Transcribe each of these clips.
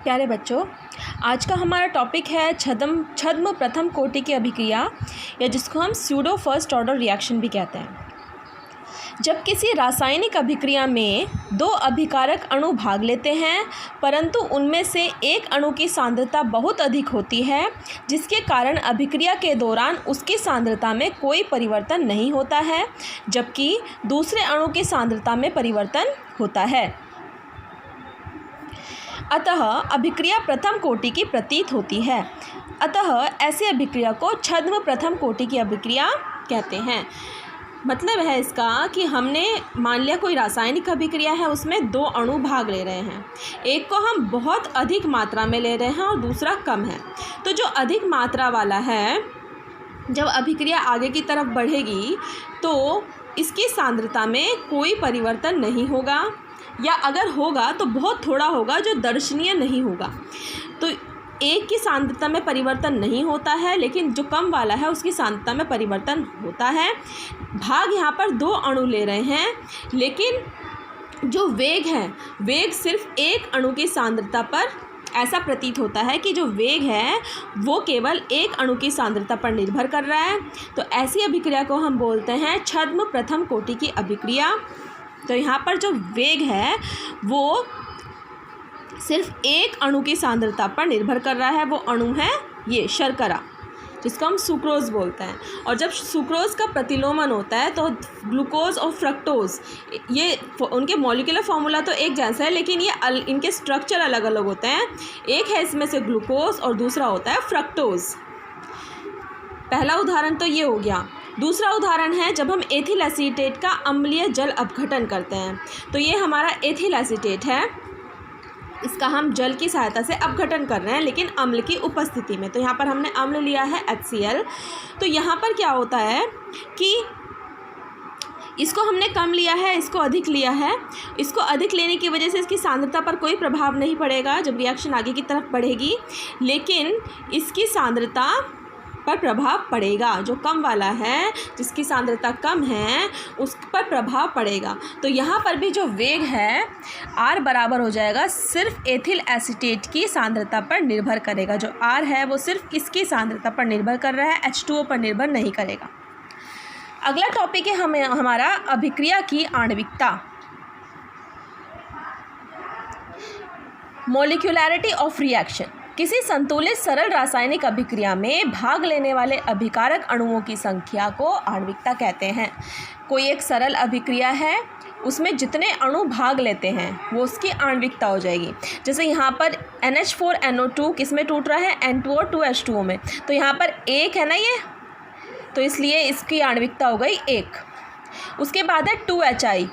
प्यारे बच्चों, आज का हमारा टॉपिक है छद्म प्रथम कोटि की अभिक्रिया, या जिसको हम स्यूडो फर्स्ट ऑर्डर रिएक्शन भी कहते हैं। जब किसी रासायनिक अभिक्रिया में दो अभिकारक अणु भाग लेते हैं, परंतु उनमें से एक अणु की सांद्रता बहुत अधिक होती है, जिसके कारण अभिक्रिया के दौरान उसकी सांद्रता में कोई परिवर्तन नहीं होता है, जबकि दूसरे अणु की सांद्रता में परिवर्तन होता है। अतः अभिक्रिया प्रथम कोटि की प्रतीत होती है। अतः ऐसी अभिक्रिया को छद्म प्रथम कोटि की अभिक्रिया कहते हैं। मतलब है इसका कि हमने मान लिया कोई रासायनिक अभिक्रिया है, उसमें दो अणु भाग ले रहे हैं, एक को हम बहुत अधिक मात्रा में ले रहे हैं और दूसरा कम है। तो जो अधिक मात्रा वाला है, जब अभिक्रिया आगे की तरफ बढ़ेगी तो इसकी सांद्रता में कोई परिवर्तन नहीं होगा, या अगर होगा तो बहुत थोड़ा होगा, जो दर्शनीय नहीं होगा। तो एक की सांद्रता में परिवर्तन नहीं होता है, लेकिन जो कम वाला है उसकी सांद्रता में परिवर्तन होता है। भाग यहाँ पर दो अणु ले रहे हैं, लेकिन जो वेग है, वेग सिर्फ एक अणु की सांद्रता पर, ऐसा प्रतीत होता है कि जो वेग है वो केवल एक अणु की सांद्रता पर निर्भर कर रहा है। तो ऐसी अभिक्रिया को हम बोलते हैं छद्म प्रथम कोटि की अभिक्रिया। तो यहाँ पर जो वेग है वो सिर्फ एक अणु की सांद्रता पर निर्भर कर रहा है। वो अणु है ये शर्करा, जिसको हम सुक्रोज बोलते हैं। और जब सुक्रोज का प्रतिलोमन होता है तो ग्लूकोज और फ्रक्टोज, ये उनके मॉलिक्यूलर फार्मूला तो एक जैसा है, लेकिन ये इनके स्ट्रक्चर अलग अलग होते हैं। एक है इसमें से ग्लूकोज और दूसरा होता है फ्रक्टोज। पहला उदाहरण तो ये हो गया। दूसरा उदाहरण है जब हम एथिल एसीटेट का अम्लीय जल अपघटन करते हैं। तो ये हमारा एथिल एसीटेट है, इसका हम जल की सहायता से अपघटन कर रहे हैं, लेकिन अम्ल की उपस्थिति में। तो यहाँ पर हमने अम्ल लिया है HCl। तो यहाँ पर क्या होता है कि इसको हमने कम लिया है, इसको अधिक लिया है। इसको अधिक लेने की वजह से इसकी सांद्रता पर कोई प्रभाव नहीं पड़ेगा जब रिएक्शन आगे की तरफ बढ़ेगी, लेकिन इसकी सांद्रता पर प्रभाव पड़ेगा। जो कम वाला है, जिसकी सांद्रता कम है, उस पर प्रभाव पड़ेगा। तो यहाँ पर भी जो वेग है R बराबर हो जाएगा सिर्फ एथिल एसीटेट की सांद्रता पर निर्भर करेगा। जो R है वो सिर्फ किसकी सांद्रता पर निर्भर कर रहा है, H2O पर निर्भर नहीं करेगा। अगला टॉपिक है हमारा अभिक्रिया की आणविकता, मॉलिक्यूलैरिटी ऑफ रिएक्शन। किसी संतुलित सरल रासायनिक अभिक्रिया में भाग लेने वाले अभिकारक अणुओं की संख्या को आणविकता कहते हैं। कोई एक सरल अभिक्रिया है, उसमें जितने अणु भाग लेते हैं वो उसकी आणविकता हो जाएगी। जैसे यहाँ पर NH4NO2 किस में टूट रहा है, N2 और 2H2O में। तो यहाँ पर एक है ना ये, तो इसलिए इसकी आणविकता हो गई एक। उसके बाद है 2HI।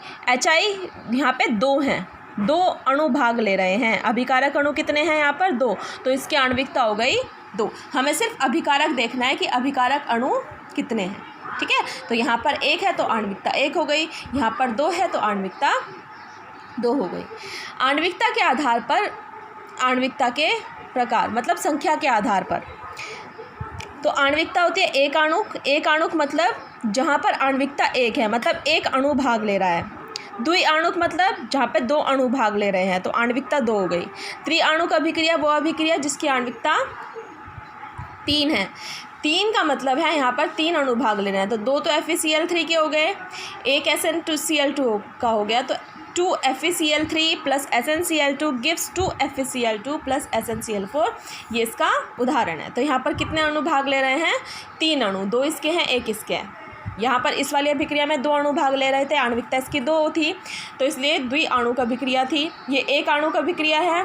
यहाँ पे दो हैं, दो अणु भाग ले रहे हैं। अभिकारक अणु कितने हैं यहाँ पर, दो। तो इसकी आणविकता हो गई दो। हमें सिर्फ अभिकारक देखना है कि अभिकारक अणु कितने हैं, ठीक है। तो यहाँ पर एक है तो आणविकता एक हो गई, यहाँ पर दो है तो आणविकता दो हो गई। आणविकता के आधार पर, आणविकता के प्रकार मतलब संख्या के आधार पर, तो आणविकता होती है एक आणुक। एक आणुक मतलब जहाँ पर आणविकता एक है, मतलब एक अणु भाग ले रहा है। द्विआणुक मतलब जहाँ पे दो अणु भाग ले रहे हैं, तो आणविकता दो हो गई। त्रिआणुक अभिक्रिया वो अभिक्रिया जिसकी आणविकता तीन है। तीन का मतलब है यहाँ पर तीन अणु भाग ले रहे हैं, तो दो तो FeCl3 के हो गए, एक SN2Cl2 का हो गया। तो 2 FeCl3 plus SnCl2 gives 2 FeCl2 plus SnCl4, ये इसका उदाहरण है। तो यहाँ पर कितने अणु भाग ले रहे हैं, तीन अणु, दो इसके हैं एक इसके है। यहाँ पर इस वाली अभिक्रिया में दो अणु भाग ले रहे थे, आणविकता इसकी दो थी, तो इसलिए द्विआणुक अभिक्रिया थी। ये एक आणुक अभिक्रिया है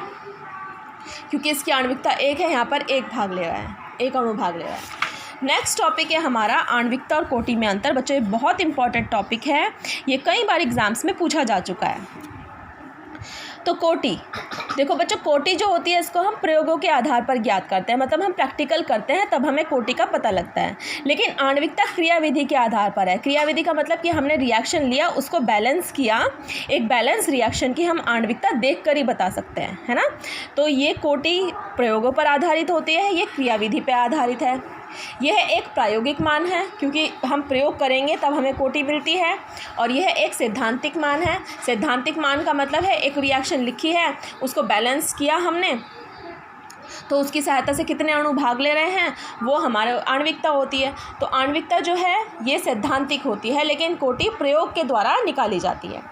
क्योंकि इसकी आणविकता एक है, यहाँ पर एक भाग ले रहा है, एक अणु भाग ले रहा है। नेक्स्ट टॉपिक है हमारा आणविकता और कोटि में अंतर। बच्चों, ये बहुत इंपॉर्टेंट टॉपिक है, ये कई बार एग्जाम्स में पूछा जा चुका है। तो कोटि, देखो बच्चों, कोटि जो होती है इसको हम प्रयोगों के आधार पर ज्ञात करते हैं, मतलब हम प्रैक्टिकल करते हैं तब हमें कोटि का पता लगता है। लेकिन आणविकता क्रियाविधि के आधार पर है। क्रियाविधि का मतलब कि हमने रिएक्शन लिया, उसको बैलेंस किया, एक बैलेंस रिएक्शन की हम आणविकता देखकर ही बता सकते हैं, है ना। तो ये कोटि प्रयोगों पर आधारित होती है, ये क्रियाविधि पर आधारित है। यह एक प्रायोगिक मान है क्योंकि हम प्रयोग करेंगे तब हमें कोटि मिलती है, और यह एक सैद्धांतिक मान है। सैद्धांतिक मान का मतलब है एक रिएक्शन लिखी है, उसको बैलेंस किया हमने, तो उसकी सहायता से कितने अणु भाग ले रहे हैं, वो हमारे आणविकता होती है। तो आणविकता जो है ये सैद्धांतिक होती है, लेकिन कोटि प्रयोग के द्वारा निकाली जाती है।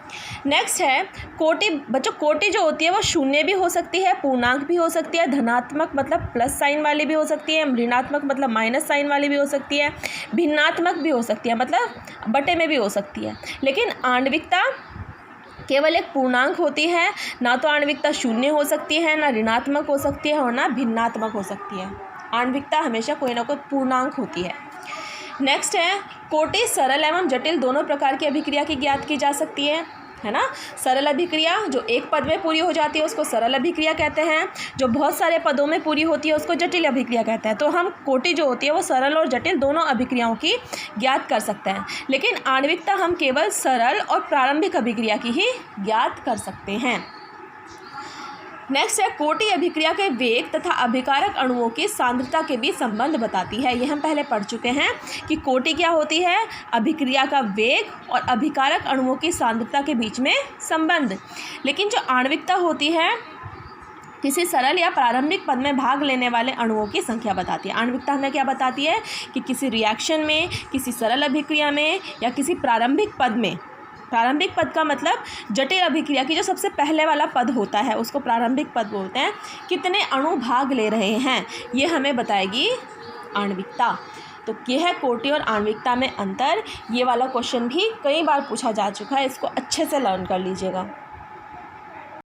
नेक्स्ट है कोटि। बच्चों कोटि जो होती है वो शून्य भी हो सकती है, पूर्णांक भी हो सकती है, धनात्मक मतलब प्लस साइन वाली भी हो सकती है, ऋणात्मक मतलब माइनस साइन वाली भी हो सकती है, भिन्नात्मक भी हो सकती है मतलब बटे में भी हो सकती है। लेकिन आणविकता केवल एक पूर्णांक होती है, ना तो आणविकता शून्य हो सकती है, ना ऋणात्मक हो सकती है और ना भिन्नात्मक हो सकती है। आणविकता हमेशा कोई ना कोई पूर्णांक होती है। नेक्स्ट है कोटि सरल एवं जटिल दोनों प्रकार की अभिक्रिया की ज्ञात की जा सकती है ना। सरल अभिक्रिया जो एक पद में पूरी हो जाती है उसको सरल अभिक्रिया कहते हैं, जो बहुत सारे पदों में पूरी होती है उसको जटिल अभिक्रिया कहते हैं। तो हम कोटि जो होती है वो सरल और जटिल दोनों अभिक्रियाओं की ज्ञात कर सकते हैं, लेकिन आणविकता हम केवल सरल और प्रारंभिक अभिक्रिया की ही ज्ञात कर सकते हैं। नेक्स्ट है कोटि अभिक्रिया के वेग तथा अभिकारक अणुओं की सांद्रता के बीच संबंध बताती है। ये हम पहले पढ़ चुके हैं कि कोटि क्या होती है, अभिक्रिया का वेग और अभिकारक अणुओं की सांद्रता के बीच में संबंध। लेकिन जो आणविकता होती है किसी सरल या प्रारंभिक पद में भाग लेने वाले अणुओं की संख्या बताती है। आणविकता हमें क्या बताती है कि किसी रिएक्शन में, किसी सरल अभिक्रिया में या किसी प्रारंभिक पद में, प्रारंभिक पद का मतलब जटिल अभिक्रिया की जो सबसे पहले वाला पद होता है उसको प्रारंभिक पद बोलते हैं, कितने अणु भाग ले रहे हैं ये हमें बताएगी आणविकता। तो यह है कोटि और आणविकता में अंतर। ये वाला क्वेश्चन भी कई बार पूछा जा चुका है, इसको अच्छे से लर्न कर लीजिएगा।